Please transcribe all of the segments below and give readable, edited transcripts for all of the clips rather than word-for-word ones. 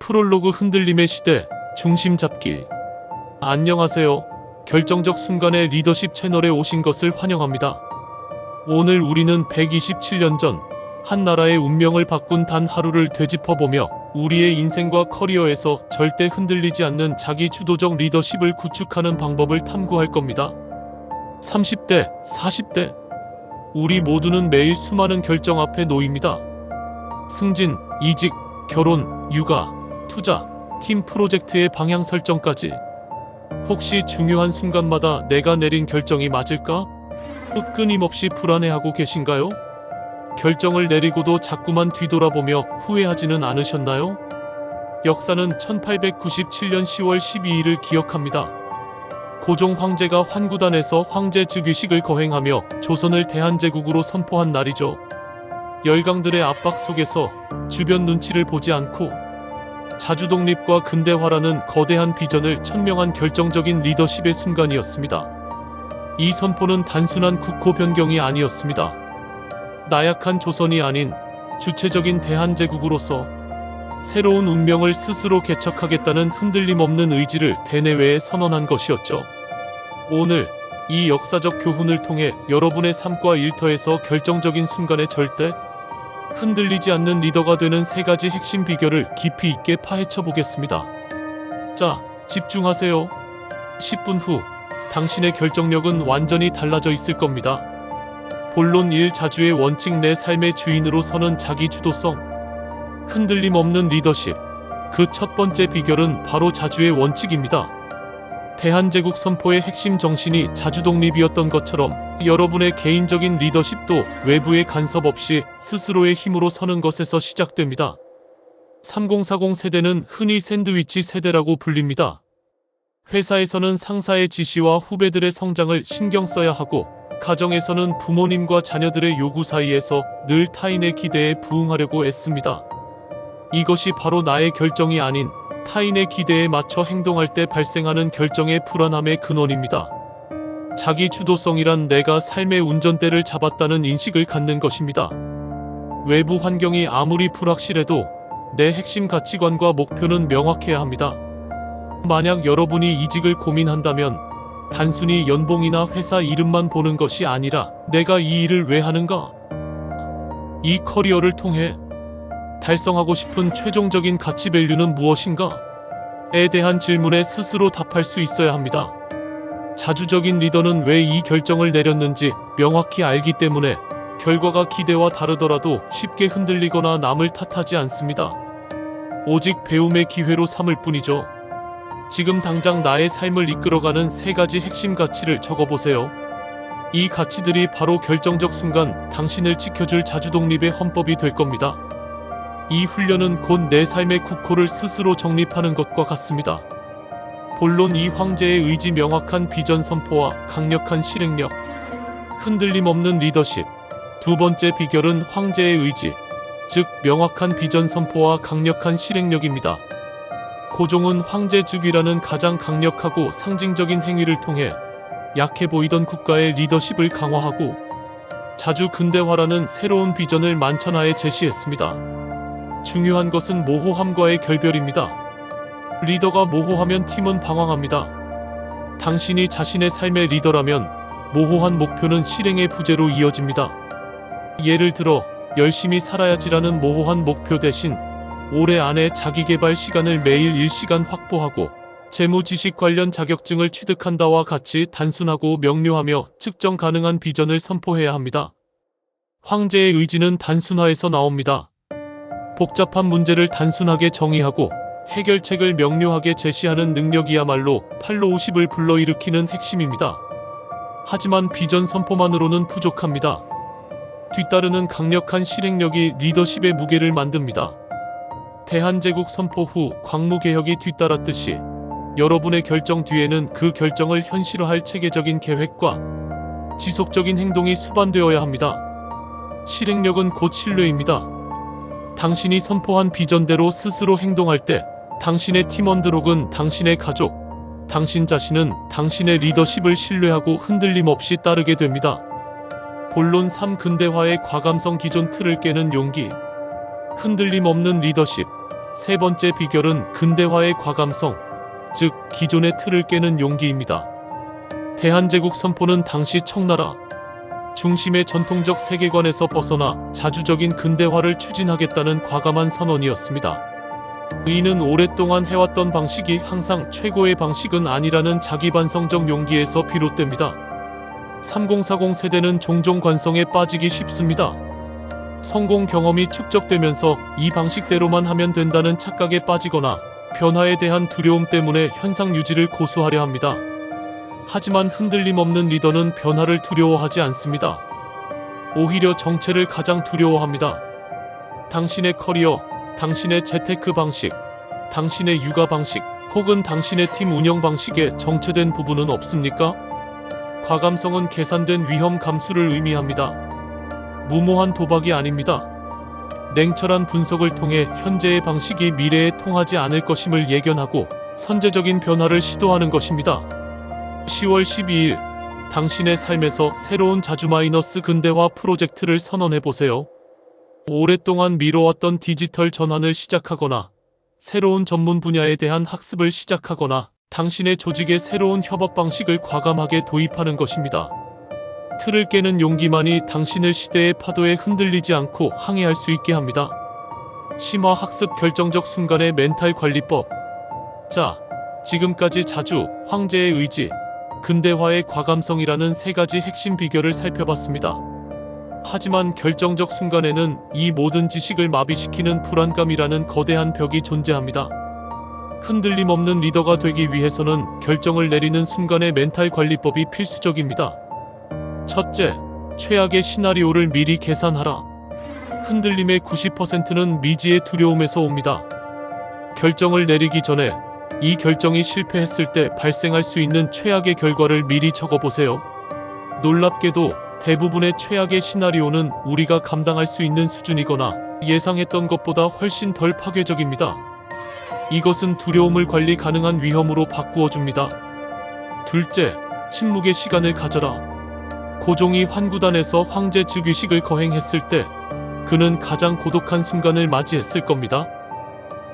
프롤로그 흔들림의 시대 중심 잡기. 안녕하세요. 결정적 순간의 리더십 채널에 오신 것을 환영합니다. 오늘 우리는 127년 전 한 나라의 운명을 바꾼 단 하루를 되짚어보며 우리의 인생과 커리어에서 절대 흔들리지 않는 자기 주도적 리더십을 구축하는 방법을 탐구할 겁니다. 30대, 40대. 우리 모두는 매일 수많은 결정 앞에 놓입니다. 승진, 이직, 결혼, 육아, 투자, 팀 프로젝트의 방향 설정까지. 혹시 중요한 순간마다 내가 내린 결정이 맞을까? 끊임없이 불안해하고 계신가요? 결정을 내리고도 자꾸만 뒤돌아보며 후회하지는 않으셨나요? 역사는 1897년 10월 12일을 기억합니다. 고종 황제가 환구단에서 황제 즉위식을 거행하며 조선을 대한제국으로 선포한 날이죠. 열강들의 압박 속에서 주변 눈치를 보지 않고 자주독립과 근대화라는 거대한 비전을 천명한 결정적인 리더십의 순간이었습니다. 이 선포는 단순한 국호 변경이 아니었습니다. 나약한 조선이 아닌 주체적인 대한제국으로서 새로운 운명을 스스로 개척하겠다는 흔들림 없는 의지를 대내외에 선언한 것이었죠. 오늘 이 역사적 교훈을 통해 여러분의 삶과 일터에서 결정적인 순간에 절대 흔들리지 않는 리더가 되는 3가지 핵심 비결을 깊이 있게 파헤쳐 보겠습니다. 자, 집중하세요. 10분 후 당신의 결정력은 완전히 달라져 있을 겁니다. 본론 1. 자주의 원칙. 내 삶의 주인으로 서는 자기 주도성. 흔들림 없는 리더십. 그 첫 번째 비결은 바로 자주의 원칙입니다. 대한제국 선포의 핵심 정신이 자주독립이었던 것처럼 여러분의 개인적인 리더십도 외부의 간섭 없이 스스로의 힘으로 서는 것에서 시작됩니다. 3040 세대는 흔히 샌드위치 세대라고 불립니다. 회사에서는 상사의 지시와 후배들의 성장을 신경 써야 하고, 가정에서는 부모님과 자녀들의 요구 사이에서 늘 타인의 기대에 부응하려고 애씁니다. 이것이 바로 나의 결정이 아닌 타인의 기대에 맞춰 행동할 때 발생하는 결정의 불안함의 근원입니다. 자기 주도성이란 내가 삶의 운전대를 잡았다는 인식을 갖는 것입니다. 외부 환경이 아무리 불확실해도 내 핵심 가치관과 목표는 명확해야 합니다. 만약 여러분이 이직을 고민한다면 단순히 연봉이나 회사 이름만 보는 것이 아니라 내가 이 일을 왜 하는가? 이 커리어를 통해 달성하고 싶은 최종적인 가치 밸류는 무엇인가? 에 대한 질문에 스스로 답할 수 있어야 합니다. 자주적인 리더는 왜 이 결정을 내렸는지 명확히 알기 때문에 결과가 기대와 다르더라도 쉽게 흔들리거나 남을 탓하지 않습니다. 오직 배움의 기회로 삼을 뿐이죠. 지금 당장 나의 삶을 이끌어가는 3가지 핵심 가치를 적어보세요. 이 가치들이 바로 결정적 순간 당신을 지켜줄 자주독립의 헌법이 될 겁니다. 이 훈련은 곧 내 삶의 국호를 스스로 정립하는 것과 같습니다. 본론 2. 황제의 의지. 명확한 비전 선포와 강력한 실행력. 흔들림 없는 리더십. 두 번째 비결은 황제의 의지, 즉 명확한 비전 선포와 강력한 실행력입니다. 고종은 황제 즉위라는 가장 강력하고 상징적인 행위를 통해 약해 보이던 국가의 리더십을 강화하고 자주 근대화라는 새로운 비전을 만천하에 제시했습니다. 중요한 것은 모호함과의 결별입니다. 리더가 모호하면 팀은 방황합니다. 당신이 자신의 삶의 리더라면 모호한 목표는 실행의 부재로 이어집니다. 예를 들어 열심히 살아야지라는 모호한 목표 대신 올해 안에 자기개발 시간을 매일 1시간 확보하고 재무 지식 관련 자격증을 취득한다와 같이 단순하고 명료하며 측정 가능한 비전을 선포해야 합니다. 황제의 의지는 단순화에서 나옵니다. 복잡한 문제를 단순하게 정의하고 해결책을 명료하게 제시하는 능력이야말로 8로 50을 불러일으키는 핵심입니다. 하지만 비전 선포만으로는 부족합니다. 뒤따르는 강력한 실행력이 리더십의 무게를 만듭니다. 대한제국 선포 후 광무개혁이 뒤따랐듯이 여러분의 결정 뒤에는 그 결정을 현실화할 체계적인 계획과 지속적인 행동이 수반되어야 합니다. 실행력은 곧 신뢰입니다. 당신이 선포한 비전대로 스스로 행동할 때 당신의 팀원들 혹은 당신의 가족, 당신 자신은 당신의 리더십을 신뢰하고 흔들림 없이 따르게 됩니다. 본론 3. 근대화의 과감성. 기존 틀을 깨는 용기. 흔들림 없는 리더십. 세 번째 비결은 근대화의 과감성, 즉 기존의 틀을 깨는 용기입니다. 대한제국 선포는 당시 청나라 중심의 전통적 세계관에서 벗어나 자주적인 근대화를 추진하겠다는 과감한 선언이었습니다. 이는 오랫동안 해왔던 방식이 항상 최고의 방식은 아니라는 자기반성적 용기에서 비롯됩니다. 3040 세대는 종종 관성에 빠지기 쉽습니다. 성공 경험이 축적되면서 이 방식대로만 하면 된다는 착각에 빠지거나 변화에 대한 두려움 때문에 현상 유지를 고수하려 합니다. 하지만 흔들림 없는 리더는 변화를 두려워하지 않습니다. 오히려 정체를 가장 두려워합니다. 당신의 커리어, 당신의 재테크 방식, 당신의 육아 방식, 혹은 당신의 팀 운영 방식에 정체된 부분은 없습니까? 과감성은 계산된 위험 감수를 의미합니다. 무모한 도박이 아닙니다. 냉철한 분석을 통해 현재의 방식이 미래에 통하지 않을 것임을 예견하고 선제적인 변화를 시도하는 것입니다. 10월 12일, 당신의 삶에서 새로운 자주 마이너스 근대화 프로젝트를 선언해보세요. 오랫동안 미뤄왔던 디지털 전환을 시작하거나, 새로운 전문 분야에 대한 학습을 시작하거나, 당신의 조직의 새로운 협업 방식을 과감하게 도입하는 것입니다. 틀을 깨는 용기만이 당신을 시대의 파도에 흔들리지 않고 항해할 수 있게 합니다. 심화 학습 결정적 순간의 멘탈 관리법. 자, 지금까지 자주, 황제의 의지, 근대화의 과감성이라는 세 가지 핵심 비결을 살펴봤습니다. 하지만 결정적 순간에는 이 모든 지식을 마비시키는 불안감이라는 거대한 벽이 존재합니다. 흔들림 없는 리더가 되기 위해서는 결정을 내리는 순간의 멘탈 관리법이 필수적입니다. 첫째, 최악의 시나리오를 미리 계산하라. 흔들림의 90%는 미지의 두려움에서 옵니다. 결정을 내리기 전에 이 결정이 실패했을 때 발생할 수 있는 최악의 결과를 미리 적어보세요. 놀랍게도 대부분의 최악의 시나리오는 우리가 감당할 수 있는 수준이거나 예상했던 것보다 훨씬 덜 파괴적입니다. 이것은 두려움을 관리 가능한 위험으로 바꾸어줍니다. 둘째, 침묵의 시간을 가져라. 고종이 환구단에서 황제 즉위식을 거행했을 때 그는 가장 고독한 순간을 맞이했을 겁니다.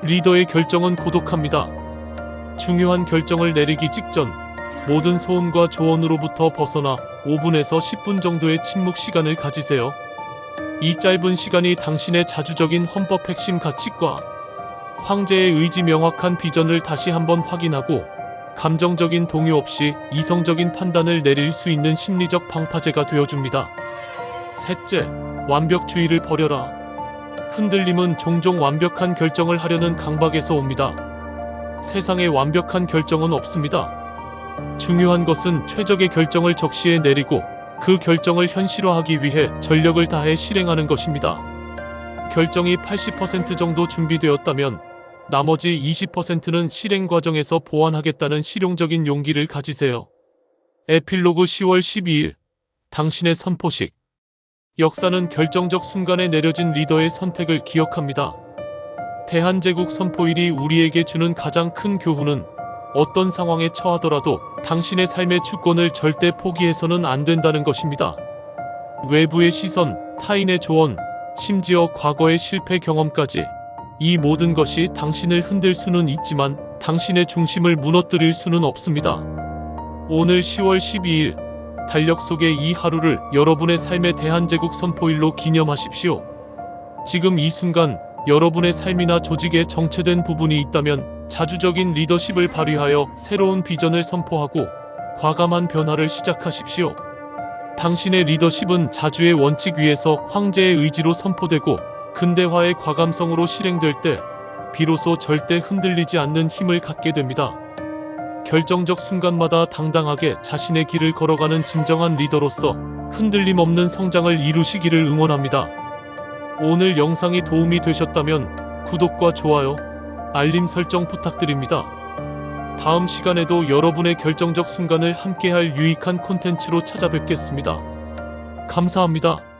리더의 결정은 고독합니다. 중요한 결정을 내리기 직전 모든 소음과 조언으로부터 벗어나 5분에서 10분 정도의 침묵 시간을 가지세요. 이 짧은 시간이 당신의 자주적인 헌법 핵심 가치과 황제의 의지 명확한 비전을 다시 한번 확인하고 감정적인 동요 없이 이성적인 판단을 내릴 수 있는 심리적 방파제가 되어줍니다. 셋째, 완벽주의를 버려라. 흔들림은 종종 완벽한 결정을 하려는 강박에서 옵니다. 세상에 완벽한 결정은 없습니다. 중요한 것은 최적의 결정을 적시해 내리고 그 결정을 현실화하기 위해 전력을 다해 실행하는 것입니다. 결정이 80% 정도 준비되었다면 나머지 20%는 실행 과정에서 보완하겠다는 실용적인 용기를 가지세요. 에필로그 10월 12일, 당신의 선포식. 역사는 결정적 순간에 내려진 리더의 선택을 기억합니다. 대한제국 선포일이 우리에게 주는 가장 큰 교훈은 어떤 상황에 처하더라도 당신의 삶의 주권을 절대 포기해서는 안 된다는 것입니다. 외부의 시선, 타인의 조언, 심지어 과거의 실패 경험까지 이 모든 것이 당신을 흔들 수는 있지만 당신의 중심을 무너뜨릴 수는 없습니다. 오늘 10월 12일 달력 속의 이 하루를 여러분의 삶의 대한제국 선포일로 기념하십시오. 지금 이 순간 여러분의 삶이나 조직에 정체된 부분이 있다면 자주적인 리더십을 발휘하여 새로운 비전을 선포하고 과감한 변화를 시작하십시오. 당신의 리더십은 자주의 원칙 위에서 황제의 의지로 선포되고 근대화의 과감성으로 실행될 때 비로소 절대 흔들리지 않는 힘을 갖게 됩니다. 결정적 순간마다 당당하게 자신의 길을 걸어가는 진정한 리더로서 흔들림 없는 성장을 이루시기를 응원합니다. 오늘 영상이 도움이 되셨다면 구독과 좋아요, 알림 설정 부탁드립니다. 다음 시간에도 여러분의 결정적 순간을 함께할 유익한 콘텐츠로 찾아뵙겠습니다. 감사합니다.